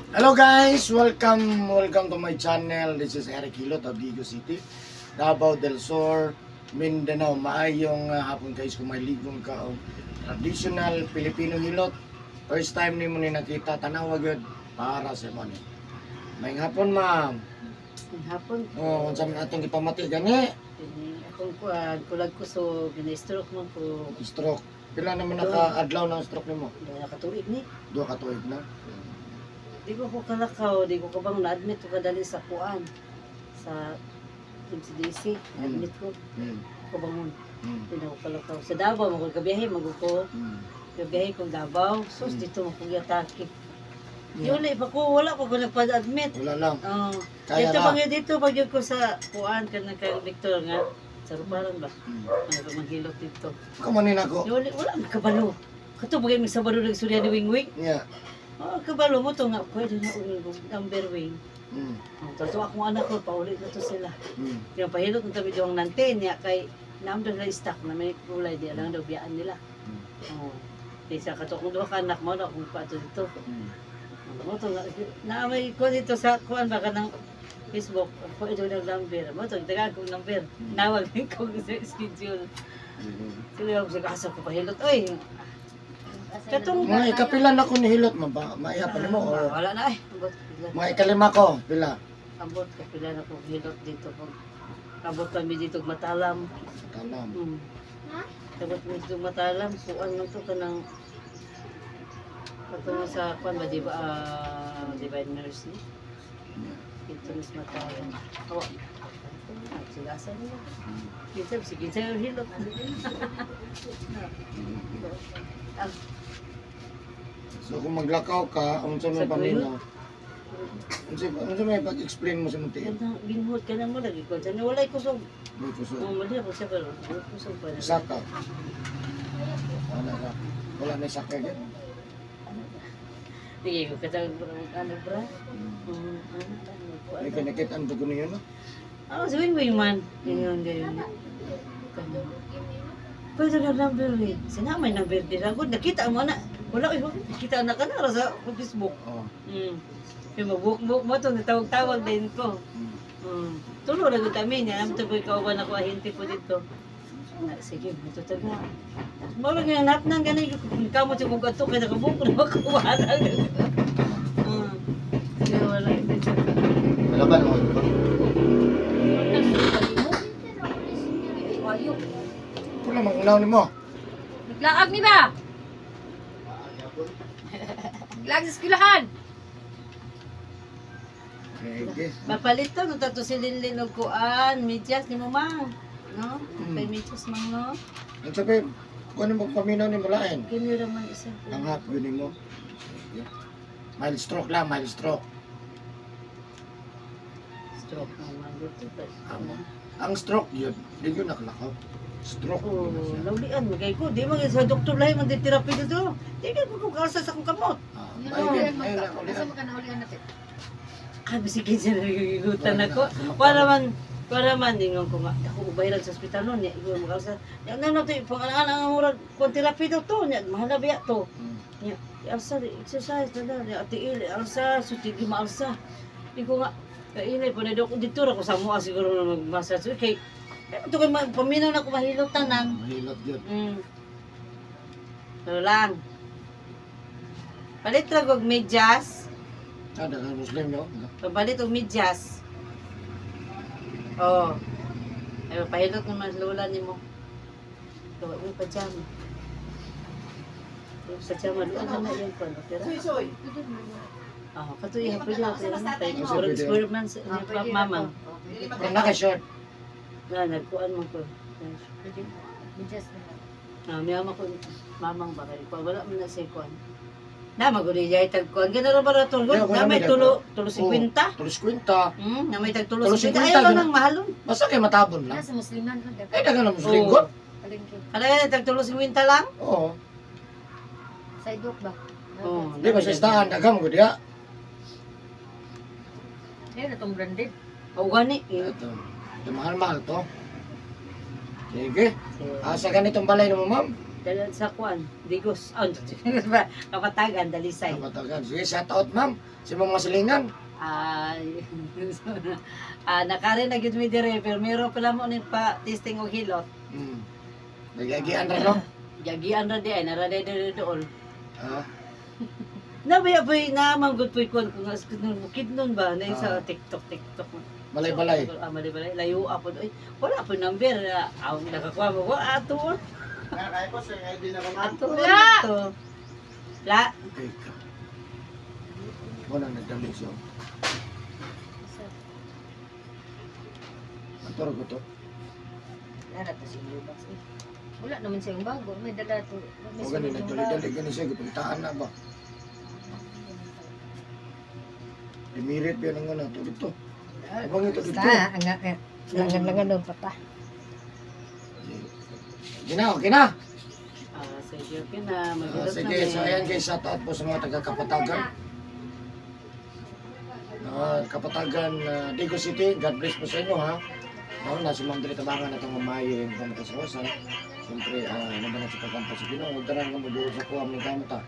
Hello guys, welcome to my channel. This is Eric Hilot of Vigo City, Davao del Sur, Mindanao. Maayong hapon guys kung may ligong ka traditional Filipino hilot. First time ni mo ni nakita tanaw gyud para sa mo ni. May hapon ma'am. Hapon. Oh, unsa man atong gipamati gani? Akong kulag ko so gina-stroke mo ko. Stroke. Pila naman naka-adlaw ng stroke nimo? Daya katuig ni. 2 ka tuig na. Di ko kalakaw, di ko kabang na-admit ko kadali sa kuan sa MCDC. Na-admit ko. Kabangon. Di na ko kalakaw. Sa Davao, magkabiyahe, ko. Kabiyahe kong Davao. Sus, dito magkugyatake. Wala pa ko, wala pa ko nagpa-admit. Wala lang. Dito bang dito, pag yun ko sa kuan, ka Victor nga. Sa ruparan ba? Ano ba maghilot dito? Kamanin ako. Wala, nakabalo. Kato bagay may sabado ng surya ni Wing Wing. Yeah. Kabalo mo to nga, pwede na ulit number wing. Tapos akong anak ko, paulit na to sila. Kaya pahilot ng tabi doang nantin niya, kay naamdang na stock na may kulay, di alang daw biyaan nila. Kaya sa katokong doon ka anak mo, na kung pato dito. Mo to nga, na may ko dito sa kuan baka ng Facebook, pwede ng number. Mo to, tagaan kong number. Nawag ko sa schedule. Sige ako sa kasap ko pahilot. Oy, katong mga ikapilan ako ni hilot maiya pa nimo or wala na mga ikalima ko pila ambot kapila na ko hilot dito po. Abot kami dito Matalam. Abot kami dito Matalam. Kuan man to kanang katong sa kuan ba di ba divine nurse ni. Ito mas Matalam. Oh. Sigasan niya. Sige sa hilot. So kung maglakaw ka, unsa may paminaw? Unsa may pag-explain mo sa munti? Binhot ka na mo lagi ko. Sana walay kusog. May kusog. Mali ako sa pero kusog pa na. Saka. Wala na saka yan. Sige ko katawag ano bra? May kinakit ang dugo niyo no? Wing man. Yun. Pwede na number eh. Sinamay number din ako. Nakita mo na. Wala eh. Nakita na ka na sa Facebook. Yung mag-book mo ito. Natawag-tawag din ko. Tulo na kami niya. Alam ito ko ikaw ba nakuha hinti po dito. Sige, ito taga. Mawag nga nahat nang ganun. Ikaw mo siya kung gato. Kaya nakabook na makuha lang. Sige, wala. Wala ba naman ito? Ito lang mag-unaw ni mo. Naglaag ni ba? Naglaag sa eskwelahan. Okay. Mapalito, no tato si Linlin og kuan, medyas ni mo mang. No? Kay medyas mang no. Ang sabi, kung ano magpaminaw ni Malain? Kini ra man isa. Ang hap yun mo. Mild stroke lang, mild stroke. Stroke na man dito. Ang stroke yun, di yun nakalakaw. Stroke. Oh, laulian magay ko. Di man sa doktor lahi man di therapy dito. Di ka ko kalsa sa akong kamot. Asa mo ka naulian natin? Ay bisigin sa nagigutan ako. Para man dingon ko nga ako ubayran sa ospital noon ya igo makalsa. Ya nang nato pangalan ang murag kon therapy daw to nya mahal biya to. Ya alsa exercise na ya tiil alsa suti maalsa. Di ko nga kainay po na dito ra ko sa mo siguro mag-massage kay ito kay paminaw na ko mahilot tanan. Mahilot yun. Pero lang. Palit ra og medyas. Dagang Muslim no? Palit og medyas. Oh. Ay pahilot naman lola nimo. Gawa mo pajama. Yung pajama doon na yan ko. Soy. Kato ihapon niya. Siguro man sa mamang. Kung naka-short. Nagkuhan mo ko. Miyama ko, mamang ba kayo? Wala mo na sa ikuhan. Na, maguli niya itagkuhan. Gano'n ba na tulog? Na may tulo 50? Tulo 50. Na may tagtulo Tulo 50. 50, Ayaw lang ng mahalon. Basta kayo matabon lang. Nasa Musliman ka. Eh, dagang na Muslim ko. Kala nga tagtulo 50 lang? Oo. Sa idok ba? Oo. Di ba sa istaan, dagang mo diya. Ayun, itong branded. O gani. Ito mahal-mahal to. Sige. Sa ganitong balay mo, ma'am. Dala sa kuan, Digos. Oh, Kapatagan, Dalisay. Kapatagan. Sige, shout out ma'am. Si mga silingan. Ay, nakarin na gid mi dire pero meron pala mo ni pa testing og hilot. Nagagian ra no? Yagian ra di ay nara di dool. Ha? Nabaya boy na manggod poy kon kung bukid nun ba na sa TikTok. Balay-balay. Balay-balay. Layo apod. Ay, wala po number. Aw, nakakuha mo. Ato. Kaya po sa ID na Ato. Wala! Ato. La. Okay. Wala nagdamig siya. Antoro ko to. Wala naman siyang bago. May dala to. May O ganun, sunod yung nagdali-dali ganun siya. Gipuntaan na ba? Dimirit ba ng ano? Ito dito. Abang ito dito. Langan-langan doon pata. Gina, okay na. Sige, okay na. Magulot Sige, so ayan guys, shout out po sa mga taga-Kapatagan. Kapatagan, Digos City, God bless po sa inyo ha. Na si Ma'am Dili tabangan na itong mamayo yung pamakasawasan. Siyempre, nabanat sa pagkampo sa Ginoo. Huwag na nga madulo sa kuha ng kamata.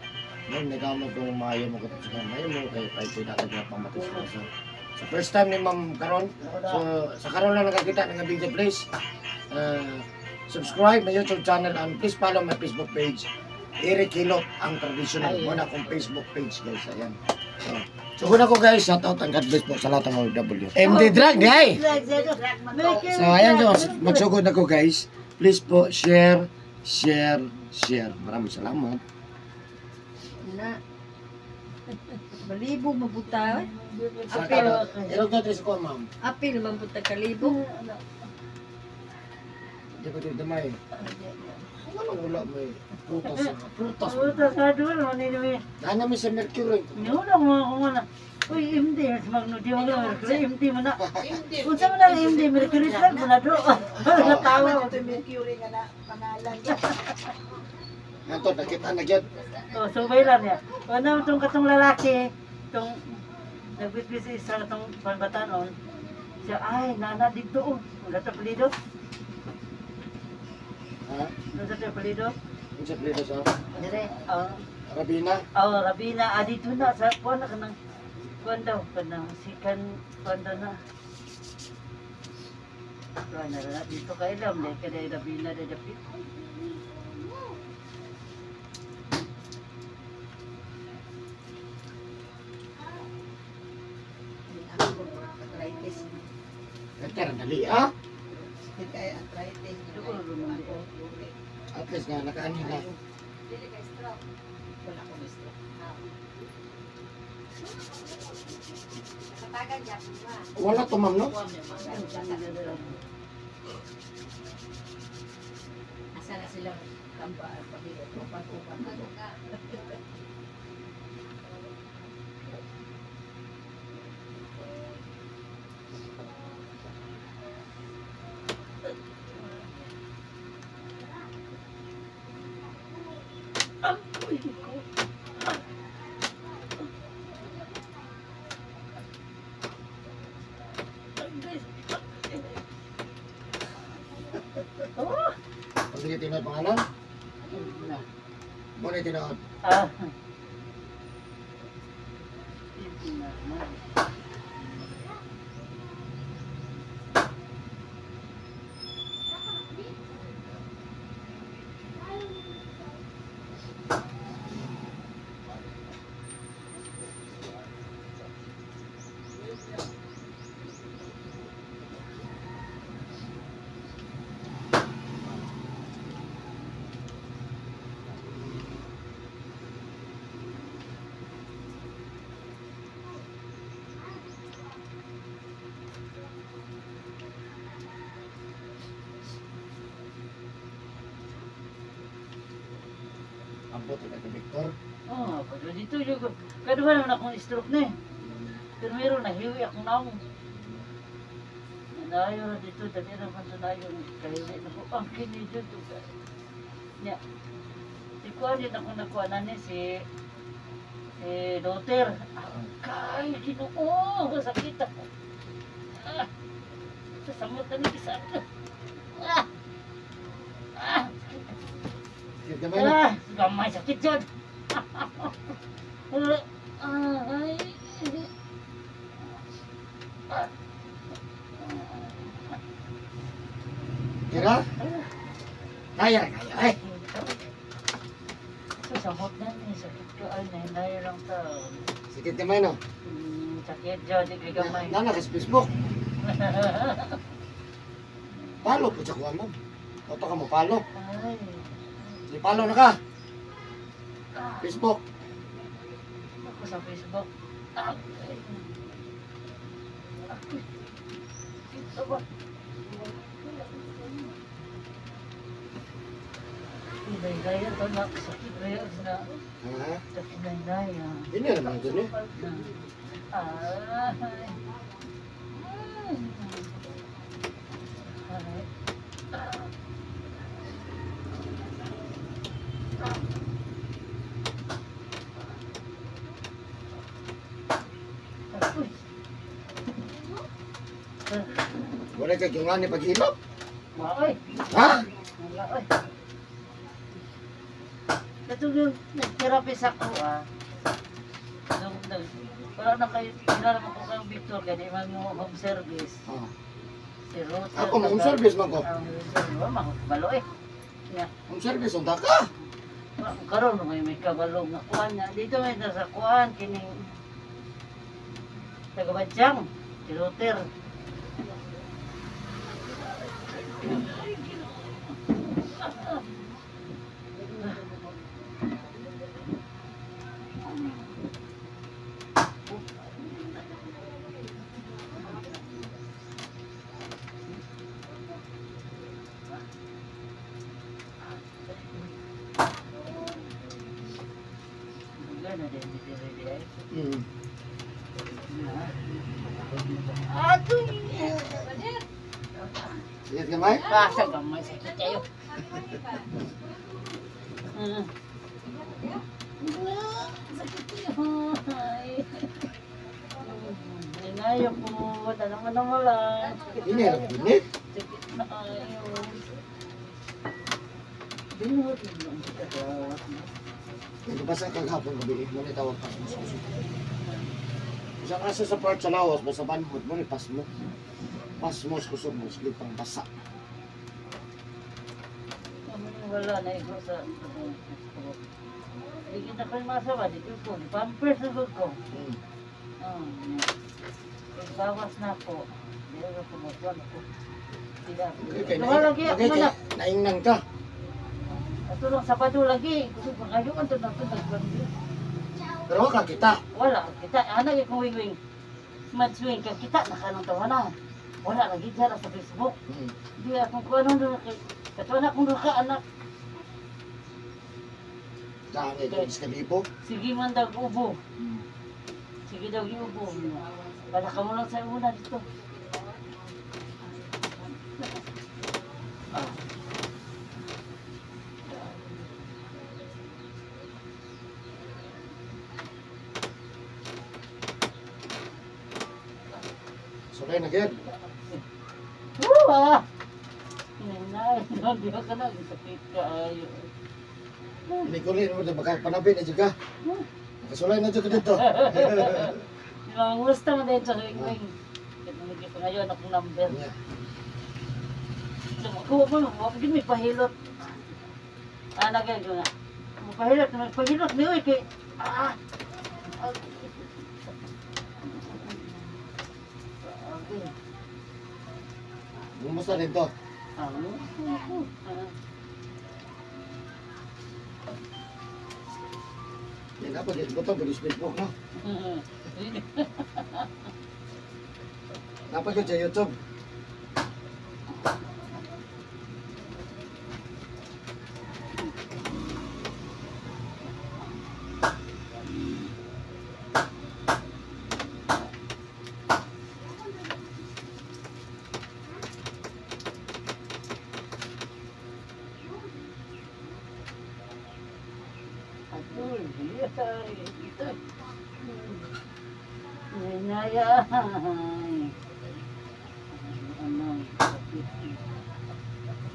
Ngayon, nagamot kung mamayo mo katong sa kamayo mo, kaya pa ito natin pamakasawasan. So first time ni Ma'am Karon. So sa Karon lang nakakita ng video, please. Subscribe my YouTube channel and please follow my Facebook page. Eric Hilot ang traditional. Muna akong Facebook page guys. Ayan. So una ko guys, shout out and God bless po sa lahat ng OFW. MD Drag, di So ayan guys, magsugod na ko guys. Please po share. Maraming salamat. Na. Malibog mabuta. Sa kada, ilog natin sa ko ma'am. Apil mabuta kalibog. Di ba dito damay? Wala may prutas. Putas ka doon, maniniwi. Nana may sa Mercury. Nuna mo ako muna. Uy, MD, mas magnudi mo na. MD mo na. Kung saan mo na MD, Mercury Drag mo na doon. Natawa. Mercury nga na pangalan. Nanto, nakita na gyud. So baylan niya. Ano itong katong lalaki, itong nagbitbis isa itong panbatanon, siya, ay, nana dito. Wala sa palido. Ha? Wala sa palido. Yung sa plito sa Dire, Rabina. Rabina, dito na, sa kuwan na kanang, kuwan daw, kanang sikan, kuwan daw na. Kuwan na, dito ka ilam, kaya Rabina, dapit. Kaya dali ah. Kaya arthritis. At least nga nakaani na. Wala ko gusto. Wala to ma'am no? Asa na sila kamba pabilo upan-upan. Sige, tinawag pangalan? Muna tinawag. Ambot na kay Victor. Pero dito yung, kaduhan naman akong stroke na eh. Pero meron na, hiwi akong naong. Nanayo dito, dali naman sa nayo. Kahiwi na po, ang kinidyo dito. Nya, si Kuan din ako nakuha na ni si Doter. Kay, Ginoo, sakit ako. Sasamot na ni isa. Sakit ka ba na? Gamay sakit dyan. Ay. Kira? Kaya, kaya. Ay! Samot na ni sakit ko ay nahinay lang ta. Sakit ka ba no? Sakit dyan, di kay gamay. Nana ka sa Facebook. Palo po sa kuha mo. Oto ka mo, palo. Ay. Di palo na ka. Facebook. Ako sa Facebook. Ay. Ito ba? Gaya to na sakit gaya na. Ha? Sakit na gaya. Ini naman ito ni. Ay. Wala ka yung nga ni paghilap. Ay. Ha? Ay. Ito yung nag-therapy sa ko wala na kayo, kilala mo ko kang Victor, kaya man mo home service. Ah. Si Ruth. Ako na home service man ko. Makakabalo eh. Home service, unta ka. Karoon mo may kabalo nga kuhan niya. Dito may nasa kuhan, kining tagabadyang, si Luther. Aduh, Sakit ka ba? basa gamay sakit kayo. Sakit kayo. Inayo po, tanong mo lang. Ini lang, ini. Sakit na kayo. Binuhot lang kita gawat mo. Ito basta kaghapon gabi, mo ni tawag pas mo sa uso. Isang asa sa part sa lawas, basta banhod mo ni pas mo. Pas mo sa kusog mo, sige pang basa. Wala na ikaw sa hindi kita kayo masawa, dito po. Pampers na ko. Bawas na po. Hindi na po magwan ako. Sila. Naingnan ka. Ito lang Sabado lagi. Gusto ko kayo ang tunang Pero wala kita. wala. Kita, anak yung wing-wing. Madswing ka kita, nakanong tawanan. Wala lagi dyan sa Facebook. Hindi akong kung anong doon. Katuwa na kung doon ka, anak. Dami ka iskalipo. Sige man daw ubo. Sige daw ubo. Para ka mo lang sa una dito. Sulay na gid. Uwa! Inay, hindi ka na. Sakit ka ayo. Ini kulin mo baka panabi na juga. Nakasulay na juga dito. Yung gusto mo din sa ring-ring. Hindi pa ngayon akong number. Kuha mo, huwag din may pahilot. Nagay ko nga. Pahilot niyo eh. Kumusta dito? Yan apa dito to di Facebook no? Apa ko sa YouTube?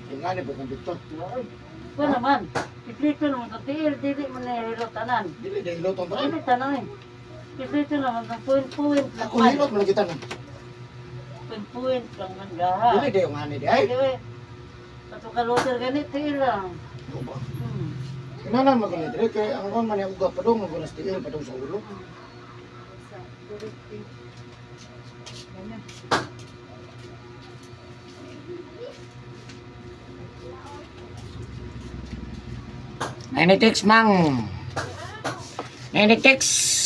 Yung nga ni, ba't nandito? Ito naman. Iplito naman ito, dili mo na hilot tanan. Dili dahil lutong pa. Dili tanan eh. Iplito naman ito, puwin-puwin lang Kung hilot mo kita nun. Puwin-puwin lang man gaha. Dili dahil yung hanay di ay. Dili, pato ka loter ganit, tiil lang. Ano ba? Hmm. Inanan mo ganit rin kaya ang kon man yung ugat padong mo gunas tiil padong sa ulo. Ninety-six mang. 96.